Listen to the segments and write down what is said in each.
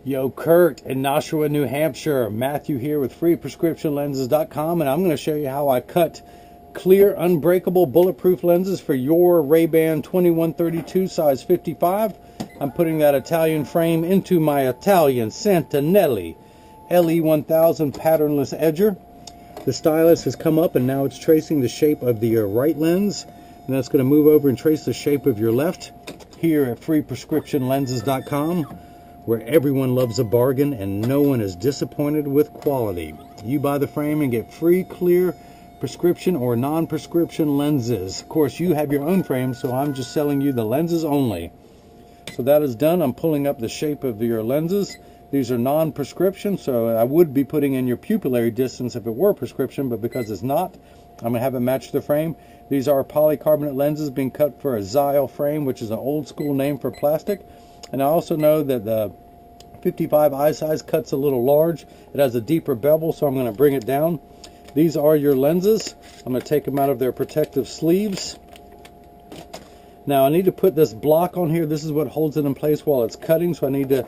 Yo, Kurt in Nashua, New Hampshire. Matthew here with FreePrescriptionLenses.com, and I'm going to show you how I cut clear, unbreakable, bulletproof lenses for your Ray-Ban 2132 size 55. I'm putting that Italian frame into my Italian Santinelli LE1000 patternless edger. The stylus has come up and now it's tracing the shape of the right lens, and that's going to move over and trace the shape of your left here at FreePrescriptionLenses.com, where everyone loves a bargain and no one is disappointed with quality. You buy the frame and get free, clear, prescription or non-prescription lenses. Of course, you have your own frame, so I'm just selling you the lenses only. So that is done. I'm pulling up the shape of your lenses. These are non-prescription, so I would be putting in your pupillary distance if it were prescription, but because it's not, I'm going to have it match the frame. These are polycarbonate lenses being cut for a Zyle frame, which is an old school name for plastic. And I also know that the 55 eye size cuts a little large. It has a deeper bevel, so I'm going to bring it down. These are your lenses. I'm going to take them out of their protective sleeves. Now I need to put this block on here. This is what holds it in place while it's cutting. So I need to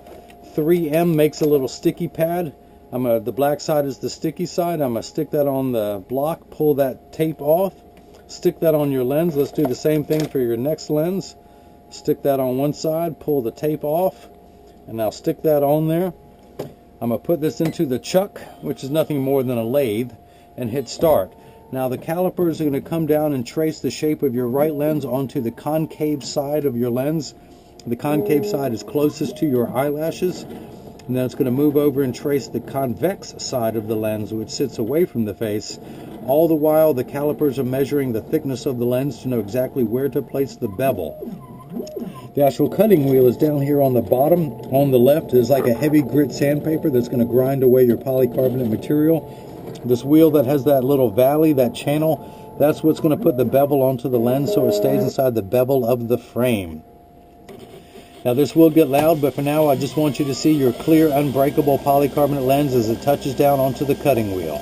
3M makes a little sticky pad. The black side is the sticky side. I'm going to stick that on the block, pull that tape off, stick that on your lens. Let's do the same thing for your next lens. Stick that on one side, pull the tape off, and now stick that on there. I'm going to put this into the chuck, which is nothing more than a lathe, and hit start. Now the calipers are going to come down and trace the shape of your right lens onto the concave side of your lens. The concave side is closest to your eyelashes, and then it's going to move over and trace the convex side of the lens, which sits away from the face. All the while the calipers are measuring the thickness of the lens to know exactly where to place the bevel. The actual cutting wheel is down here on the bottom. On the left is like a heavy grit sandpaper that's going to grind away your polycarbonate material. This wheel that has that little valley, that channel, that's what's going to put the bevel onto the lens so it stays inside the bevel of the frame. Now this will get loud, but for now I just want you to see your clear, unbreakable polycarbonate lens as it touches down onto the cutting wheel.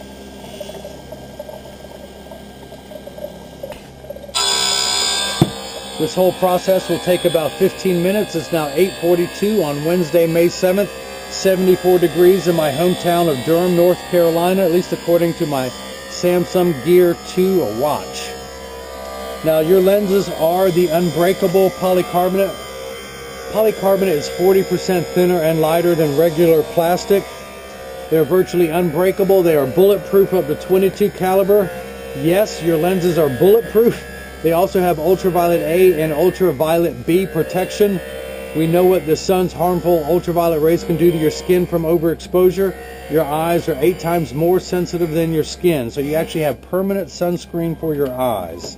This whole process will take about 15 minutes. It's now 8:42 on Wednesday, May 7th, 74 degrees in my hometown of Durham, North Carolina, at least according to my Samsung Gear 2 watch. Now your lenses are the unbreakable polycarbonate. Polycarbonate is 40% thinner and lighter than regular plastic. They're virtually unbreakable. They are bulletproof up to 22 caliber. Yes, your lenses are bulletproof. They also have ultraviolet A and ultraviolet B protection. We know what the sun's harmful ultraviolet rays can do to your skin from overexposure. Your eyes are 8 times more sensitive than your skin, so you actually have permanent sunscreen for your eyes.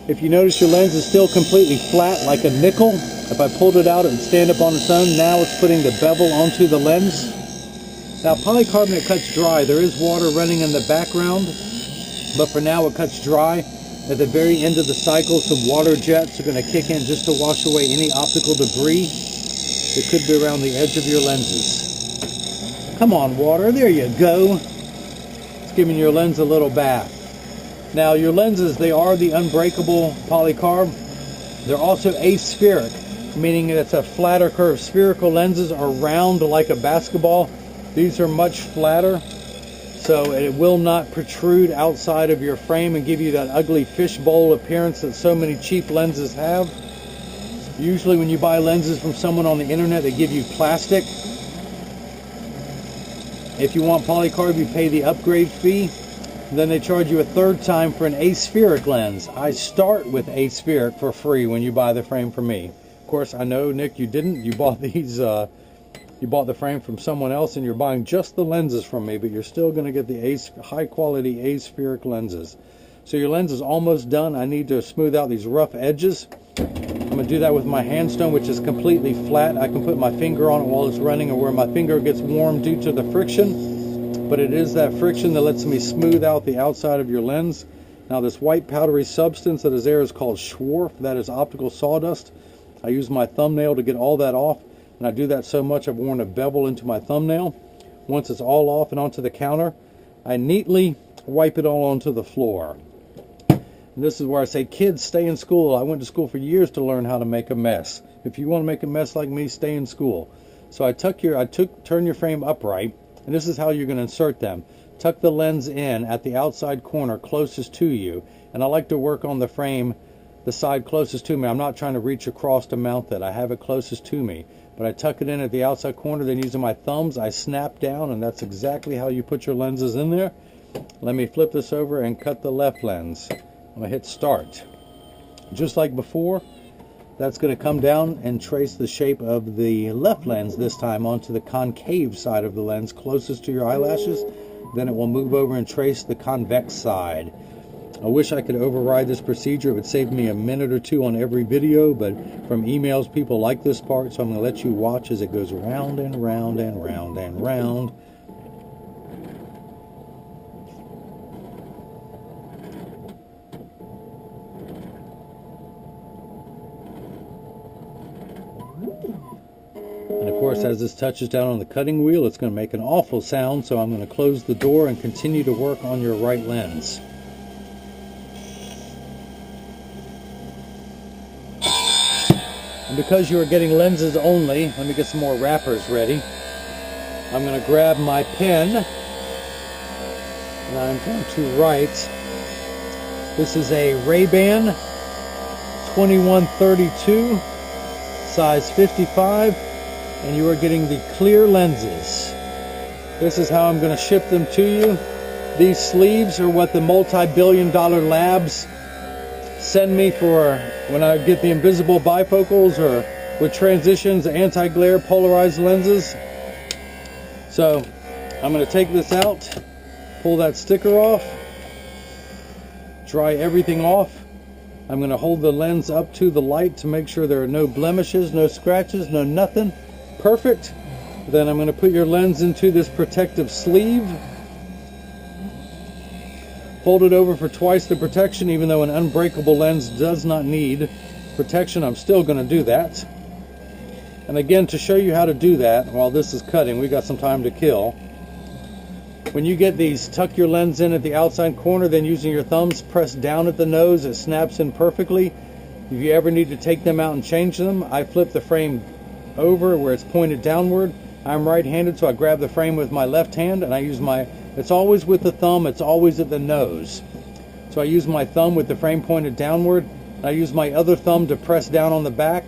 If you notice your lens is still completely flat like a nickel, if I pulled it out and stand up on its own, now it's putting the bevel onto the lens. Now polycarbonate cuts dry. There is water running in the background, but for now it cuts dry. At the very end of the cycle, some water jets are going to kick in just to wash away any optical debris that could be around the edge of your lenses. Come on, water, there you go. It's giving your lens a little bath. Now your lenses, they are the unbreakable polycarb. They're also aspheric, meaning it's a flatter curve. Spherical lenses are round like a basketball. These are much flatter, so it will not protrude outside of your frame and give you that ugly fishbowl appearance that so many cheap lenses have. Usually when you buy lenses from someone on the internet, they give you plastic. If you want polycarb, you pay the upgrade fee. Then they charge you a third time for an aspheric lens. I start with aspheric for free when you buy the frame from me. Of course, I know, Nick, you didn't. You bought these. You bought the frame from someone else, and you're buying just the lenses from me, but you're still going to get the high-quality aspheric lenses. So your lens is almost done. I need to smooth out these rough edges. I'm going to do that with my handstone, which is completely flat. I can put my finger on it while it's running, or where my finger gets warm due to the friction. But it is that friction that lets me smooth out the outside of your lens. Now this white powdery substance that is there is called Schwarf. That is optical sawdust. I use my thumbnail to get all that off. And I do that so much I've worn a bevel into my thumbnail. Once it's all off and onto the counter, I neatly wipe it all onto the floor. And this is where I say, kids, stay in school. I went to school for years to learn how to make a mess. If you want to make a mess like me, stay in school. So turn your frame upright, and this is how you're going to insert them. Tuck the lens in at the outside corner closest to you, and I like to work on the frame, the side closest to me. I'm not trying to reach across to mount that. I have it closest to me, but I tuck it in at the outside corner, then using my thumbs, I snap down, and that's exactly how you put your lenses in there. Let me flip this over and cut the left lens. I'm going to hit start. Just like before, that's going to come down and trace the shape of the left lens this time onto the concave side of the lens closest to your eyelashes. Then it will move over and trace the convex side. I wish I could override this procedure. It would save me a minute or two on every video, but from emails, people like this part, so I'm going to let you watch as it goes round and round and round and round. And of course, as this touches down on the cutting wheel, it's going to make an awful sound, so I'm going to close the door and continue to work on your right lens. And because you are getting lenses only, let me get some more wrappers ready. I'm going to grab my pen, and I'm going to write, this is a Ray-Ban 2132, size 55, and you are getting the clear lenses. This is how I'm going to ship them to you. These sleeves are what the multi-billion-dollar labs send me for when I get the invisible bifocals or with transitions, anti-glare polarized lenses. So I'm going to take this out, pull that sticker off, dry everything off. I'm going to hold the lens up to the light to make sure there are no blemishes, no scratches, no nothing. Perfect. Then I'm going to put your lens into this protective sleeve. Fold it over for twice the protection. Even though an unbreakable lens does not need protection, I'm still going to do that. And again, to show you how to do that while this is cutting, we got some time to kill. When you get these, tuck your lens in at the outside corner, then using your thumbs, press down at the nose. It snaps in perfectly. If you ever need to take them out and change them, I flip the frame over where it's pointed downward. I'm right-handed, so I grab the frame with my left hand, and I use it's always with the thumb, it's always at the nose. So I use my thumb with the frame pointed downward. I use my other thumb to press down on the back,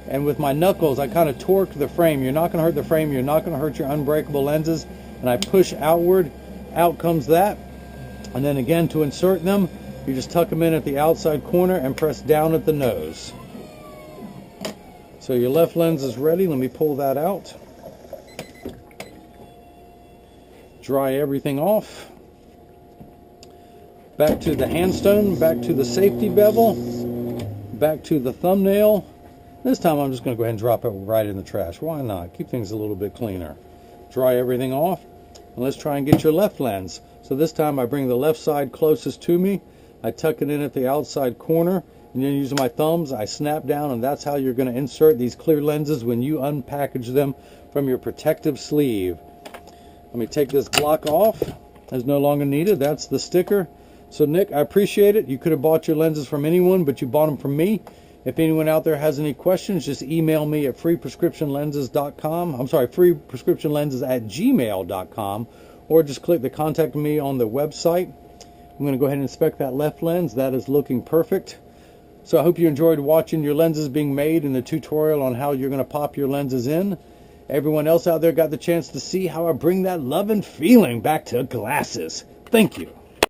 and with my knuckles, I kind of torque the frame. You're not going to hurt the frame, you're not going to hurt your unbreakable lenses, and I push outward. Out comes that. And then again, to insert them, you just tuck them in at the outside corner and press down at the nose. So your left lens is ready. Let me pull that out. Dry everything off. Back to the handstone, back to the safety bevel, back to the thumbnail. This time I'm just going to go ahead and drop it right in the trash. Why not? Keep things a little bit cleaner. Dry everything off, and let's try and get your left lens. So this time I bring the left side closest to me. I tuck it in at the outside corner, and then using my thumbs, I snap down, and that's how you're going to insert these clear lenses when you unpackage them from your protective sleeve. Let me take this block off. It's no longer needed. That's the sticker. So Nick, I appreciate it. You could have bought your lenses from anyone, but you bought them from me. If anyone out there has any questions, just email me at freeprescriptionlenses.com. I'm sorry, freeprescriptionlenses@gmail.com, or just click the contact me on the website. I'm going to go ahead and inspect that left lens. That is looking perfect. So I hope you enjoyed watching your lenses being made in the tutorial on how you're going to pop your lenses in. Everyone else out there got the chance to see how I bring that love and feeling back to glasses. Thank you.